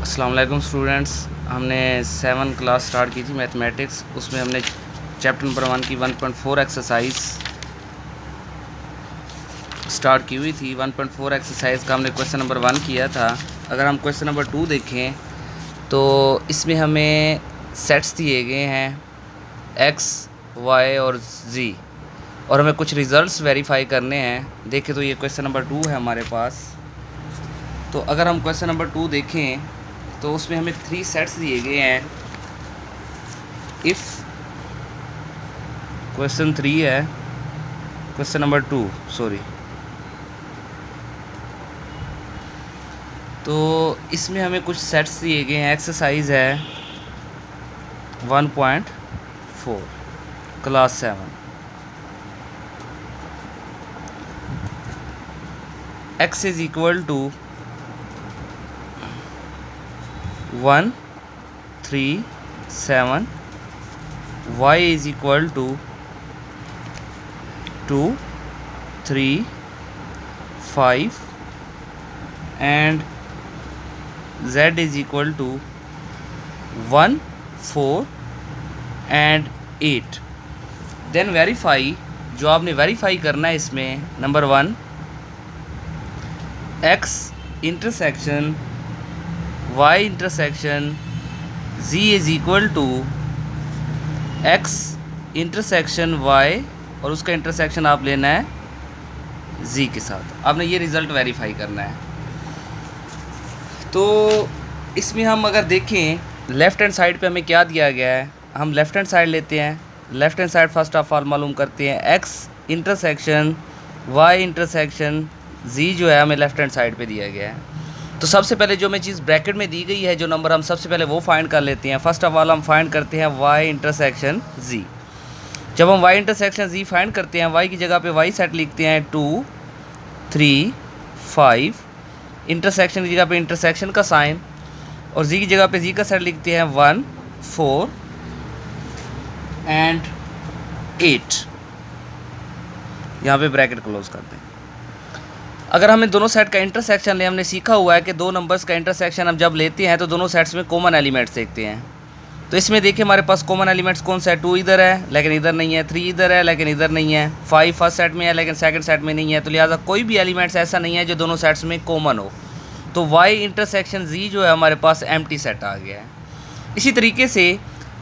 अस्सलाम वालेकुम स्टूडेंट्स। हमने 7 क्लास स्टार्ट की थी मैथमेटिक्स। उसमें हमने चैप्टर नंबर 1 की 1.4 एक्सरसाइज स्टार्ट की हुई थी। 1.4 एक्सरसाइज का हमने क्वेश्चन नंबर 1 किया था। अगर हम क्वेश्चन नंबर 2 देखें तो इसमें हमें सेट्स दिए गए हैं x, y और z, और हमें कुछ रिज़ल्ट्स वेरीफाई करने हैं। देखें तो ये क्वेश्चन नंबर 2 है हमारे पास। तो अगर हम क्वेश्चन नंबर 2 देखें तो उसमें हमें 3 सेट्स दिए गए हैं। इफ़ क्वेश्चन 3 है, क्वेश्चन नंबर 2 सॉरी, तो इसमें हमें कुछ सेट्स दिए गए हैं। एक्सरसाइज है 1.4 class 7। x is equal to 1, 3, 7, y is equal to 2, 3, 5 and z is equal to 1, 4 and 8। Then verify, जो आपने वेरीफाई करना है इसमें number 1, x intersection y intersection z is equal to x intersection y और उसका intersection आप लेना है z के साथ। आपने ये रिज़ल्ट वेरीफाई करना है। तो इसमें हम अगर देखें लेफ़्ट हैंड साइड पे हमें क्या दिया गया है, हम लेफ़्ट हैंड साइड लेते हैं। Left hand side first of all मालूम करते हैं। x intersection y intersection z जो है हमें लेफ़्ट हैंड साइड पे दिया गया है। तो सबसे पहले जो हमें चीज़ ब्रैकेट में दी गई है, जो नंबर, हम सबसे पहले वो फाइंड कर लेते हैं। फर्स्ट ऑफ ऑल हम फाइंड करते हैं y इंटरसेक्शन z। जब हम y इंटरसेक्शन z फाइंड करते हैं, y की जगह पे y सेट लिखते हैं 2, 3, 5, इंटरसेक्शन की जगह पे इंटरसेक्शन का साइन, और z की जगह पे z का सेट लिखते हैं 1, 4 एंड 8। यहाँ पे ब्रैकेट क्लोज करते हैं। अगर हमें दोनों सेट का इंटरसेक्शन ले, हमने सीखा हुआ है कि दो नंबर्स का इंटरसेक्शन हम जब लेते हैं तो दोनों सेट्स में कॉमन एलिमेंट्स देखते हैं। तो इसमें देखिए हमारे पास कॉमन एलिमेंट्स कौन सा है, 2 इधर है लेकिन इधर नहीं है, 3 इधर है लेकिन इधर नहीं है, 5 फर्स्ट सेट में है लेकिन सेकंड सेट में नहीं है। तो लिहाजा कोई भी एलिमेंट्स ऐसा नहीं है जो दोनों सेट्स में कॉमन हो। तो y इंटरसेक्शन z जो है हमारे पास एम्प्टी सेट आ गया है। इसी तरीके से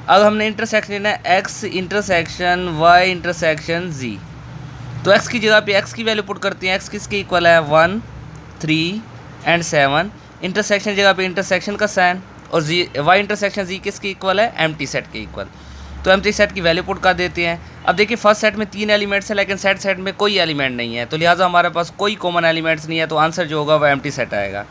अब हमने इंटरसेक्शन लेना है x intersection y intersection z। तो x की जगह पे x की वैल्यू पुट करते हैं। x किसके इक्वल है 1, 3 एंड 7। इंटरसेक्शन जगह पे इंटरसेक्शन का साइन, और y इंटरसेक्शन z किसके इक्वल है, एम्प्टी सेट के इक्वल। तो एम्प्टी सेट की वैल्यू पुट कर देते हैं। अब देखिए फर्स्ट सेट में 3 एलिमेंट्स है लेकिन सेट में कोई एलिमेंट नहीं है, तो लिहाजा हमारे पास कोई कॉमन एलिमेंट्स नहीं है। तो आंसर जो होगा वह एम्प्टी सेट आएगा।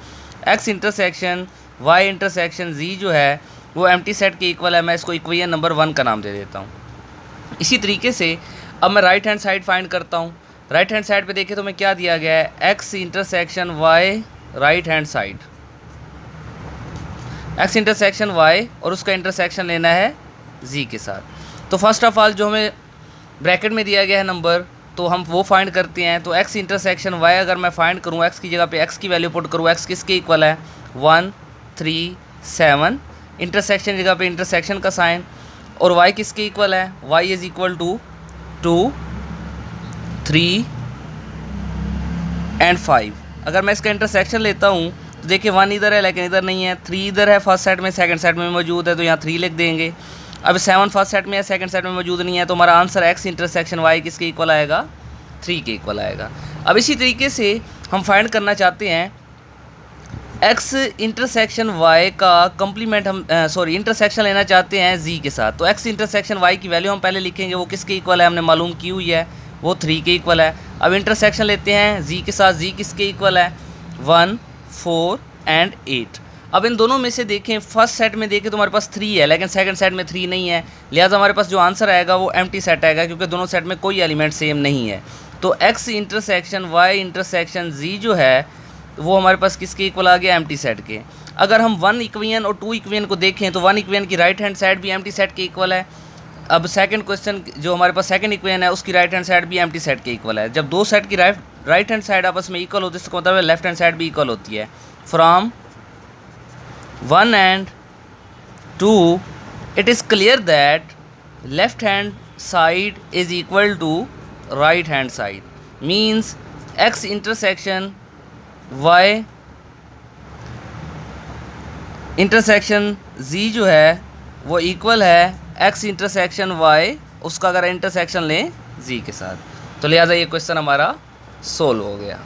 x intersection y intersection z जो है वो एम्प्टी सेट के इक्वल है। मैं इसको इक्वेशन नंबर 1 का नाम दे देता हूँ। इसी तरीके से अब मैं राइट हैंड साइड फाइंड करता हूँ। राइट हैंड साइड पे देखें तो मैं क्या दिया गया है, x intersection y right hand side, x intersection y और उसका इंटरसेक्शन लेना है z के साथ। तो फर्स्ट ऑफ ऑल जो हमें ब्रैकेट में दिया गया है नंबर, तो हम वो फाइंड करते हैं। तो x इंटरसेक्शन y अगर मैं फाइंड करूँ, x की जगह पे x की वैल्यू पुट करूँ, x किसके इक्वल है 1, 3, 7, इंटरसेक्शन जगह पे इंटरसेक्शन का साइन, और y किसके इक्वल है, y is equal to 2, 3 and 5। अगर मैं इसका इंटरसेक्शन लेता हूँ तो देखिए 1 इधर है लेकिन इधर नहीं है, 3 इधर है फर्स्ट सेट में, सेकंड सेट में मौजूद है तो यहाँ 3 लिख देंगे। अब 7 फर्स्ट सेट में है, सेकंड सेट में मौजूद नहीं है, तो हमारा आंसर x इंटरसेक्शन y किसके इक्वल आएगा, 3 के इक्वल आएगा। अब इसी तरीके से हम फाइंड करना चाहते हैं x इंटरसेक्शन y का कंप्लीमेंट, हम इंटरसेक्शन लेना चाहते हैं z के साथ। तो x इंटरसेक्शन y की वैल्यू हम पहले लिखेंगे, वो किसके इक्वल है, हमने मालूम की हुई है, वो 3 के इक्वल है। अब इंटरसेक्शन लेते हैं z के साथ, z किसके इक्वल है 1, 4 एंड 8। अब इन दोनों में से देखें, फर्स्ट सेट में देखें तो हमारे पास 3 है लेकिन सेकंड सेट में 3 नहीं है, लिहाजा हमारे पास जो आंसर आएगा वो एम्प्टी सेट आएगा क्योंकि दोनों सेट में कोई एलिमेंट सेम नहीं है। तो x intersection y intersection z जो है वो हमारे पास किसके इक्वल आ गया, एम्प्टी सेट के। अगर हम 1 इक्वेशन और 2 इक्वेशन को देखें तो 1 इक्वेशन की राइट हैंड साइड भी एम्प्टी सेट के इक्वल है। अब सेकंड क्वेश्चन जो हमारे पास सेकंड इक्वेशन है उसकी राइट हैंड साइड भी एम्प्टी सेट के इक्वल है। जब दो सेट की राइट हैंड साइड आपस में इक्वल होती है इसका मतलब लेफ्ट हैंड साइड भी इक्वल होती है। From 1 and 2, it is clear that left hand side is equal to right hand side, means x intersection y intersection z जो है वो इक्वल है x इंटरसेक्शन y, उसका अगर इंटरसेक्शन लें z के साथ, तो लिहाजा ये क्वेश्चन हमारा सोल्व हो गया।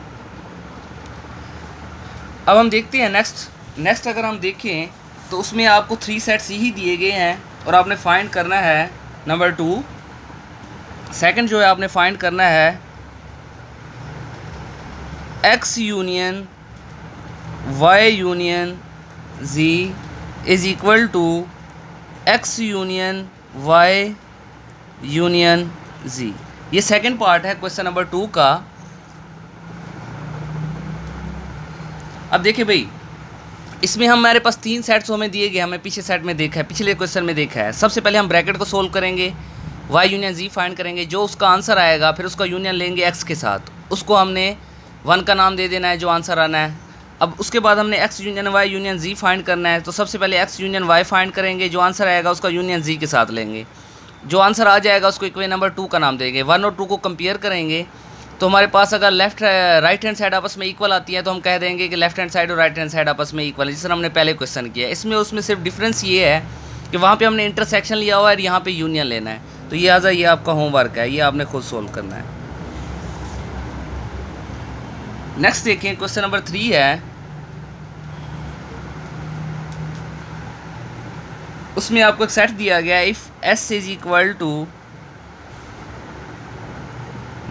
अब हम देखते हैं नेक्स्ट अगर हम देखें तो उसमें आपको 3 सेट्स ही दिए गए हैं और आपने फाइंड करना है नंबर 2। सेकंड जो है आपने फाइंड करना है x union y union z is equal to x union y union z। ये सेकंड पार्ट है क्वेश्चन नंबर 2 का। अब देखिए भाई, इसमें हमारे पास 3 सेट्स हमें दिए गए, हमें पीछे सेट में देखा है, पिछले क्वेश्चन में देखा है। सबसे पहले हम ब्रैकेट को सोल्व करेंगे, y यूनियन z फाइंड करेंगे, जो उसका आंसर आएगा फिर उसका यूनियन लेंगे x के साथ, उसको हमने 1 का नाम दे देना है जो आंसर आना है। अब उसके बाद हमने x union y union z find करना है, तो सबसे पहले x यूनियन y फाइंड करेंगे, जो आंसर आएगा उसका यूनियन z के साथ लेंगे, जो आंसर आ जाएगा उसको इक्वेशन नंबर 2 का नाम देंगे। 1 और 2 को कंपेयर करेंगे तो हमारे पास अगर राइट हैंड साइड आपस में इक्वल आती है तो हम कह देंगे कि लेफ्ट हैंड साइड और राइट हैंड साइड आपस में इक्वल है, जिस तरह हमने पहले क्वेश्चन किया। इसमें उसमें सिर्फ डिफरेंस ये है कि वहाँ पे हमने इंटरसेक्शन लिया हुआ है और यहाँ पे यूनियन लेना है, तो ये आजा ये आपका होमवर्क है, ये आपने खुद सोल्व करना है। नेक्स्ट देखें, क्वेश्चन नंबर 3 है, उसमें आपको एक सेट दिया गया है, if s is equal to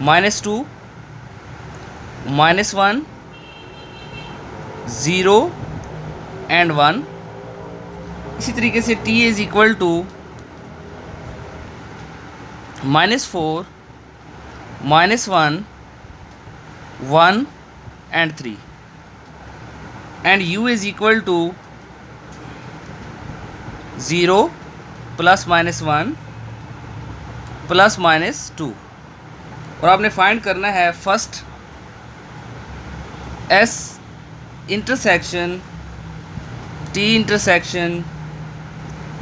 -2 -1 0 and 1। इसी तरीके से t is equal to -4 -1 1 and 3 and u is equal to 0 ±1 ±2। और आपने फाइंड करना है first s intersection t intersection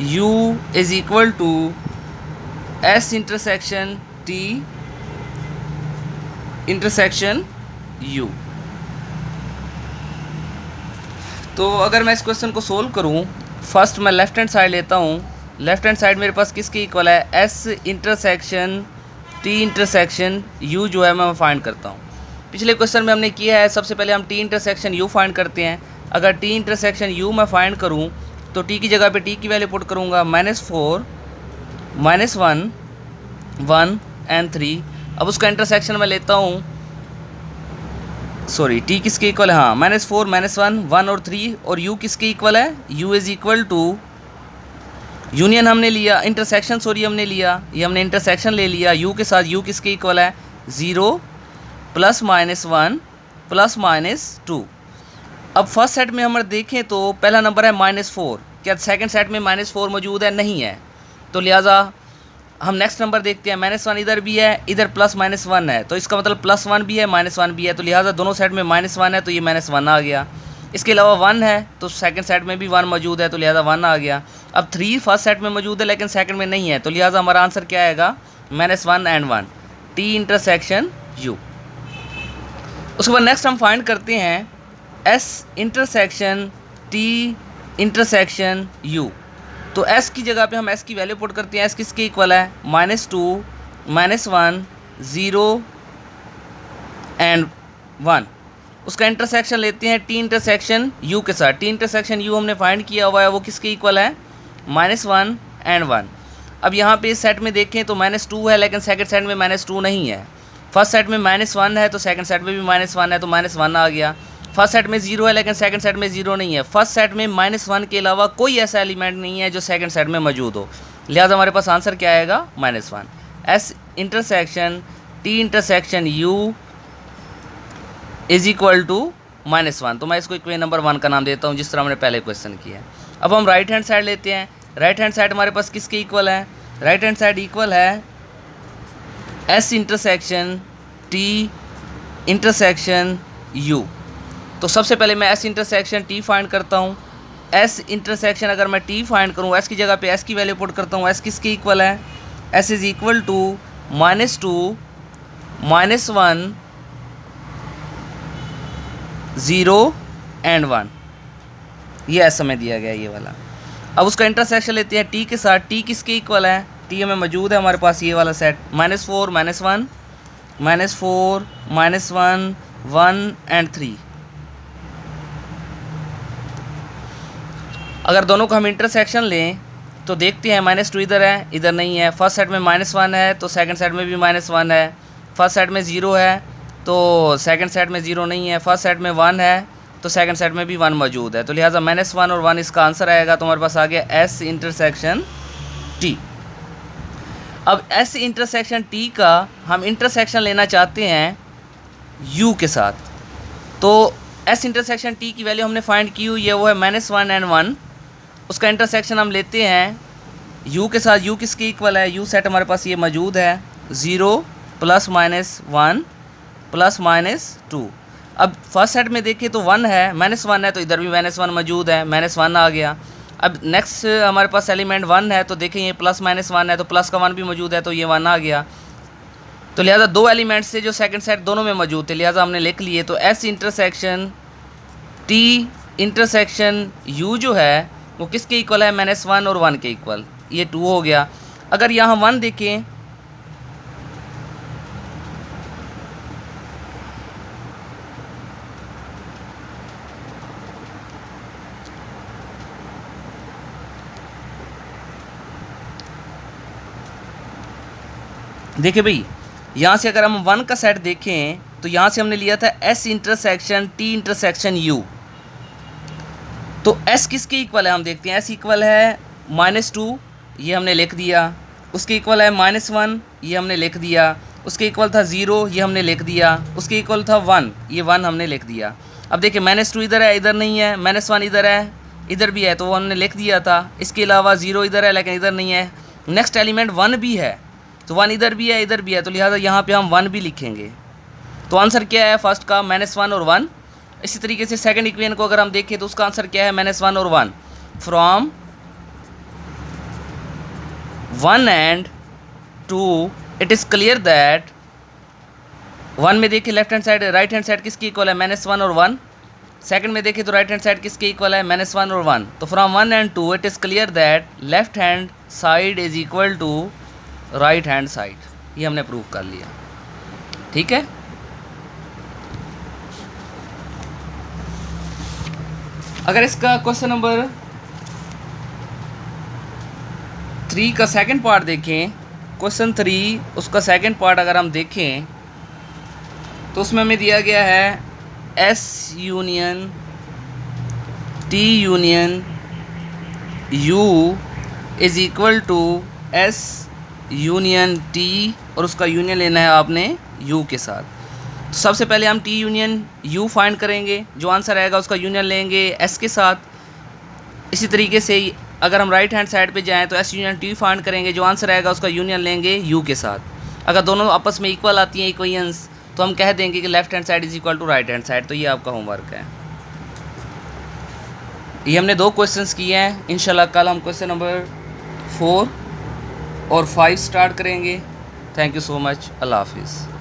u is equal to s intersection t intersection u। तो अगर मैं इस क्वेश्चन को सोल्व करूं, फर्स्ट मैं लेफ्ट हैंड साइड लेता हूँ। लेफ्ट हैंड साइड मेरे पास किसके इक्वल है, s intersection t intersection u जो है मैं फाइंड करता हूँ। पिछले क्वेश्चन में हमने किया है, सबसे पहले हम t इंटरसेक्शन u फाइंड करते हैं। अगर t इंटरसेक्शन u मैं फाइंड करूँ तो t की जगह पे t की वैल्यू पुट करूँगा, -4 -1 1 एंड 3। अब उसका इंटरसेक्शन मैं लेता हूँ, सॉरी t किसके इक्वल है, हाँ -4 -1 1 और 3, और u किसके इक्वल है, u is equal to union हमने लिया, इंटरसेक्शन सॉरी हमने लिया, ये हमने इंटरसेक्शन ले लिया u के साथ, u किसके इक्वल है 0 ±1 ±2। अब फर्स्ट सेट में हम देखें तो पहला नंबर है -4, क्या सेकंड सेट में -4 मौजूद है, नहीं है, तो लिहाजा हम नेक्स्ट नंबर देखते हैं, -1 इधर भी है, इधर +-1 है, तो इसका मतलब +1 भी है -1 भी है, तो लिहाजा दोनों सेट में -1 है तो ये -1 आ गया। इसके अलावा 1 है तो सेकंड सेट में भी 1 मौजूद है तो लिहाजा 1 आ गया। अब 3 फर्स्ट सेट में मौजूद है लेकिन सेकंड में नहीं है, तो लिहाजा हमारा आंसर क्या आएगा, -1 एंड 1 t इंटरसेक्शन u। उसके बाद नेक्स्ट हम फाइंड करते हैं s intersection t intersection u। तो s की जगह पे हम s की वैल्यू पुट करते हैं, s किसके इक्वल है, -2 -1 0 एंड 1। उसका इंटरसेक्शन लेते हैं t इंटरसेक्शन u के साथ, t इंटरसेक्शन u हमने फाइंड किया हुआ है, वो किसके इक्वल है, -1 एंड 1। अब यहाँ पे इस सेट में देखें तो -2 है लेकिन सेकंड सेट में -2 नहीं है। फर्स्ट सेट में -1 है तो सेकंड सेट में भी -1 है तो -1 आ गया। फर्स्ट सेट में 0 है लेकिन सेकंड सेट में 0 नहीं है। फर्स्ट सेट में -1 के अलावा कोई ऐसा एलिमेंट नहीं है जो सेकंड सेट में मौजूद हो, लिहाजा हमारे पास आंसर क्या आएगा, -1। s intersection t intersection u is equal to -1, तो मैं इसको इक्वेशन नंबर 1 का नाम देता हूँ जिस तरह हमने पहले क्वेश्चन किया है। अब हम राइट हैंड साइड लेते हैं, राइट हैंड साइड हमारे पास किसके इक्वल है, राइट हैंड साइड इक्वल है s intersection t intersection u। तो सबसे पहले मैं s इंटरसेक्शन t फाइंड करता हूँ, एस इंटरसेक्शन अगर मैं टी फाइंड करूँ, एस की जगह पे एस की वैल्यू पुट करता हूँ, एस किसके इक्वल है, S is equal to -2 -1 0 and 1, ये एस हमें दिया गया ये वाला। अब उसका इंटरसेक्शन लेते हैं टी के साथ, टी किसके इक्वल है, टी हमें मौजूद है हमारे पास ये वाला सेट, -4 -1 -4 -1 1 एंड 3। अगर दोनों को हम इंटरसेक्शन लें तो देखते हैं -2 इधर है, इधर नहीं है, फर्स्ट सेट में -1 है तो सेकंड सेट में भी -1 है, फर्स्ट सेट में 0 है तो सेकंड सेट में 0 नहीं है, फर्स्ट सेट में 1 है तो सेकंड सेट में भी 1 मौजूद है, तो लिहाजा -1 और 1 इसका आंसर आएगा। तो हमारे पास आ गया एस इंटरसेक्शन टी। अब एस इंटरसेक्शन टी का हम इंटरसेक्शन लेना चाहते हैं यू के साथ, तो एस इंटरसेक्शन टी की वैल्यू हमने फाइंड की हुई है, वो है -1 एंड 1। उसका इंटरसेक्शन हम लेते हैं यू के साथ, यू किसके इक्वल है, यू सेट हमारे पास ये मौजूद है 0 +- 1 +- 2। अब फर्स्ट सेट में देखिए तो 1 है, -1 है तो इधर भी -1 मौजूद है, -1 आ गया। अब नेक्स्ट हमारे पास एलिमेंट 1 है तो देखें ये +-1 है तो प्लस का 1 भी मौजूद है तो ये 1 आ गया। तो लिहाजा दो एलिमेंट्स से जो सेकंड सेट दोनों में मौजूद थे, लिहाजा हमने लिख लिए। तो S intersection T intersection you जो है वो किसके इक्वल है, -1 और 1 के इक्वल, ये 2 हो गया। अगर यहाँ 1 देखें देखिए भाई, यहाँ से अगर हम 1 का सेट देखें तो यहाँ से हमने लिया था S intersection T intersection you, तो एस किसके इक्वल है हम देखते हैं, एस इक्वल है -2 ये हमने लिख दिया, उसके इक्वल है -1 ये हमने लिख दिया, उसके इक्वल था 0 ये हमने लिख दिया, उसके इक्वल था 1 ये 1 हमने लिख दिया। अब देखिए -2 इधर है, इधर नहीं है, -1 इधर है, इधर भी है तो वो हमने लिख दिया था। इसके अलावा 0 इधर है लेकिन इधर नहीं है, नेक्स्ट एलिमेंट 1 भी है तो 1 इधर भी है इधर भी है, तो लिहाजा यहाँ पे हम 1 भी लिखेंगे। तो आंसर क्या है फर्स्ट का, -1 और 1। इसी तरीके से सेकंड इक्वेशन को अगर हम देखें तो उसका आंसर क्या है, -1 और 1। From 1 and 2 it is clear that 1 में देखिए left hand side right hand side किसकी इक्वल है, -1 और 1। सेकंड में देखिए तो राइट हैंड साइड किसके इक्वल है, -1 और 1। तो from 1 and 2 it is clear that left hand side is equal to right hand side, ये हमने प्रूव कर लिया। ठीक है, अगर इसका क्वेश्चन नंबर 3 का सेकंड पार्ट देखें, क्वेश्चन 3 उसका सेकंड पार्ट अगर हम देखें तो उसमें हमें दिया गया है S union T union U is equal to S union T, और उसका यूनियन लेना है आपने यू के साथ। तो सबसे पहले हम टी यूनियन यू फाइंड करेंगे, जो आंसर आएगा उसका यूनियन लेंगे एस के साथ। इसी तरीके से अगर हम राइट हैंड साइड पे जाएं तो एस यूनियन टी फाइंड करेंगे, जो आंसर आएगा उसका यूनियन लेंगे यू के साथ। अगर दोनों आपस में इक्वल आती हैं इक्वेशंस तो हम कह देंगे कि left hand side is equal to right hand side. तो ये आपका होमवर्क है। ये हमने 2 क्वेश्चंस किए हैं, इंशाल्लाह कल हम क्वेश्चन नंबर 4 और 5 स्टार्ट करेंगे। थैंक यू सो मच, अल्लाह हाफिज़।